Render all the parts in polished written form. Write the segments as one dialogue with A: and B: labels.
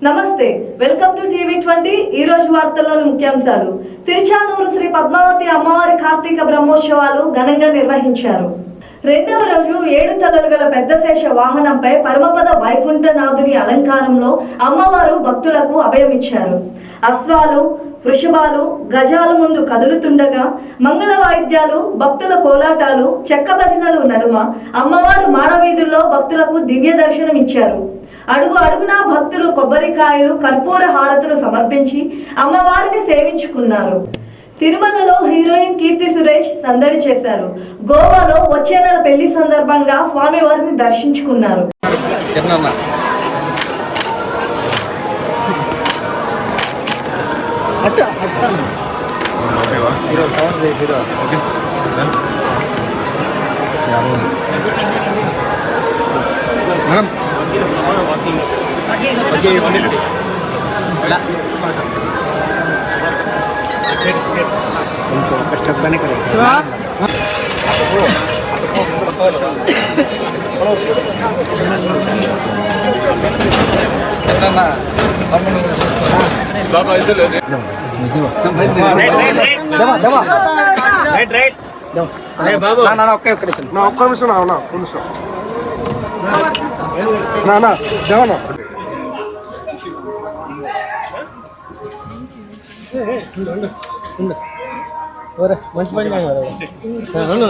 A: నమస్తే, welcome to టీవీ20. ఈ రోజు వార్తల్లోని ముఖ్యాంశాలు. తిరుచానూరు శ్రీ పద్మావతి అమ్మవారి కార్తీక బ్రహ్మోత్సవాలు ఘనంగా నిర్వహించారు. రెండవ రోజు 7 తలలు గల పెద్ద శేష వాహనంపై పరమపద వైకుంఠనాథుని అలంకారంలో అమ్మవారు భక్తులకు అభయమిచ్చారు. అశ్వాలు, వృషభాలు, గజాల ముందు కదులుతుండగా మంగళ వాయిద్యాలు, భక్తుల కోలాటాలు, చెక్క భజనలు నడుమ అమ్మవారు మాడవీధుల్లో భక్తులకు దివ్య దర్శనం ఇచ్చారు. అడుగు అడుగునా భక్తులు కొబ్బరికాయలు, కర్పూర హారతులు సమర్పించి అమ్మవారిని సేవించుకున్నారు. తిరుమలలో హీరోయిన్ కీర్తి సురేష్ సందడి చేశారు. గోవాలో వచ్చే నెల పెళ్లి సందర్భంగా స్వామివారిని దర్శించుకున్నారు.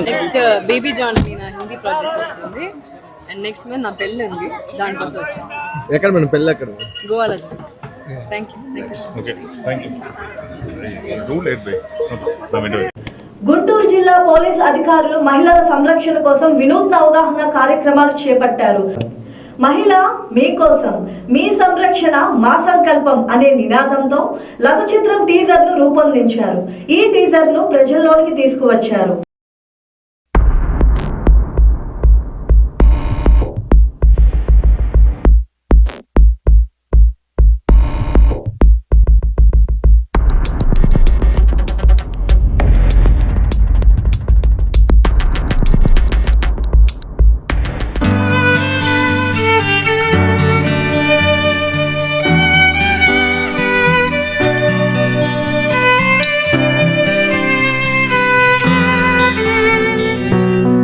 B: నెక్స్ట్ బేబీ జాన్ నా హిందీ ప్రాజెక్ట్ వస్తుంది. అండ్ నెక్స్ట్ మంత్ నా పెళ్ళి ఉంది, దానికోసం వచ్చాను.
C: ఎక్కడ మన పెళ్ళి ఎక్కడ?
B: గోవాలో. Thank you.
A: గుంటూరు జిల్లా పోలీస్ అధికారులు మహిళల సంరక్షణ కోసం వినూత్న అవగాహన కార్యక్రమాలు చేపట్టారు. మహిళ మీకోసం, మీ సంరక్షణ మా సంకల్పం అనే నినాదంతో లఘు చిత్రం టీజర్ ను రూపొందించారు. ఈ టీజర్ ను ప్రజల్లోనికి తీసుకువచ్చారు.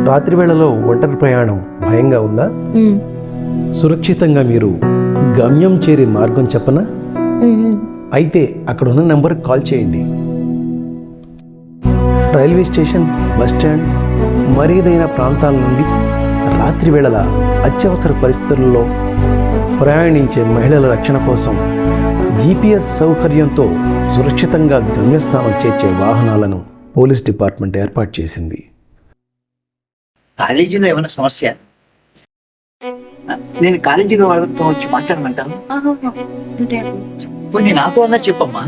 D: రాత్రి వేళలో ఒంటరి ప్రయాణం భయంగా ఉందా? సురక్షితంగా మీరు గమ్యం చేరే మార్గం చెప్పనా? అయితే అక్కడ ఉన్న నెంబర్కి కాల్ చేయండి. రైల్వే స్టేషన్, బస్ స్టాండ్, మరేదైనా ప్రాంతాల నుండి రాత్రి వేళల అత్యవసర పరిస్థితుల్లో ప్రయాణించే మహిళల రక్షణ కోసం GPS సౌకర్యంతో సురక్షితంగా గమ్యస్థానం చేర్చే వాహనాలను పోలీస్ డిపార్ట్మెంట్ ఏర్పాటు చేసింది.
E: కాలేజీలో ఏమైనా సమస్య? నేను కాలేజీలో వాళ్ళతో వచ్చి మాట్లాడమంటాను. పోనీ నాతో అన్నా చెప్పమ్మా.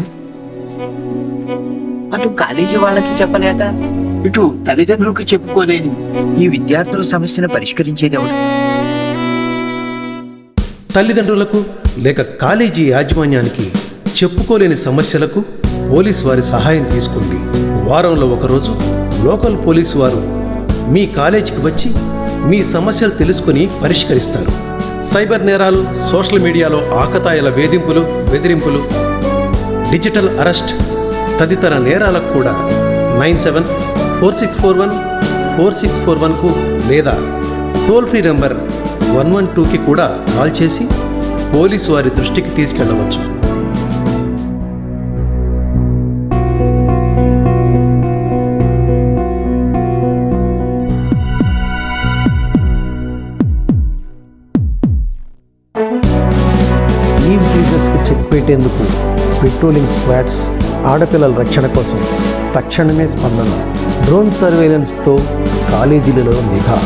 E: అటు కాలేజీ వాళ్ళకి చెప్పలేక ఇటు తల్లిదండ్రులకు చెప్పుకోలేని ఈ విద్యార్థుల సమస్యను పరిష్కరించేది ఎవరు?
D: తల్లిదండ్రులకు లేక కాలేజీ యాజమాన్యానికి చెప్పుకోలేని సమస్యలకు పోలీసు వారి సహాయం తీసుకోండి. వారంలో ఒకరోజు లోకల్ పోలీసు వారు మీ కాలేజీకి వచ్చి మీ సమస్యలు తెలుసుకుని పరిష్కరిస్తారు. సైబర్ నేరాలు, సోషల్ మీడియాలో ఆకతాయిల వేధింపులు, బెదిరింపులు, డిజిటల్ అరెస్ట్ తదితర నేరాలకు కూడా 9746414641కు లేదా టోల్ ఫ్రీ నెంబర్ 112కి కూడా కాల్ చేసి పోలీసు వారి దృష్టికి తీసుకెళ్లవచ్చు. చెక్ పెట్టేందుకు పెట్రోలింగ్ స్క్వాడ్స్, ఆడపిల్లల రక్షణ కోసం తక్షణమే స్పందన, డ్రోన్ సర్వేలెన్స్తో కాలేజీలలో నిఘా.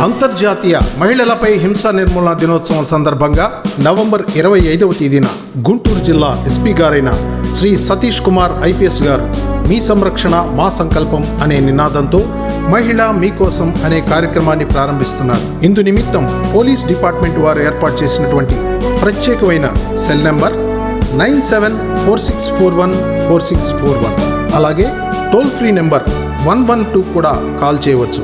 F: అంతర్జాతీయ మహిళలపై హింసా నిర్మూలన దినోత్సవం సందర్భంగా నవంబర్ 25వ తేదీన గుంటూరు జిల్లా ఎస్పీ గారైన శ్రీ సతీష్ కుమార్ IPS గారు మీ సంరక్షణ మా సంకల్పం అనే నినాదంతో మహిళ మీకోసం అనే కార్యక్రమాన్ని ప్రారంభిస్తున్నారు. ఇందు నిమిత్తం పోలీస్ డిపార్ట్మెంట్ వారు ఏర్పాటు చేసినటువంటి ప్రత్యేకమైన సెల్ నెంబర్ 9746414641, అలాగే టోల్ ఫ్రీ నెంబర్ 112 కూడా కాల్ చేయవచ్చు.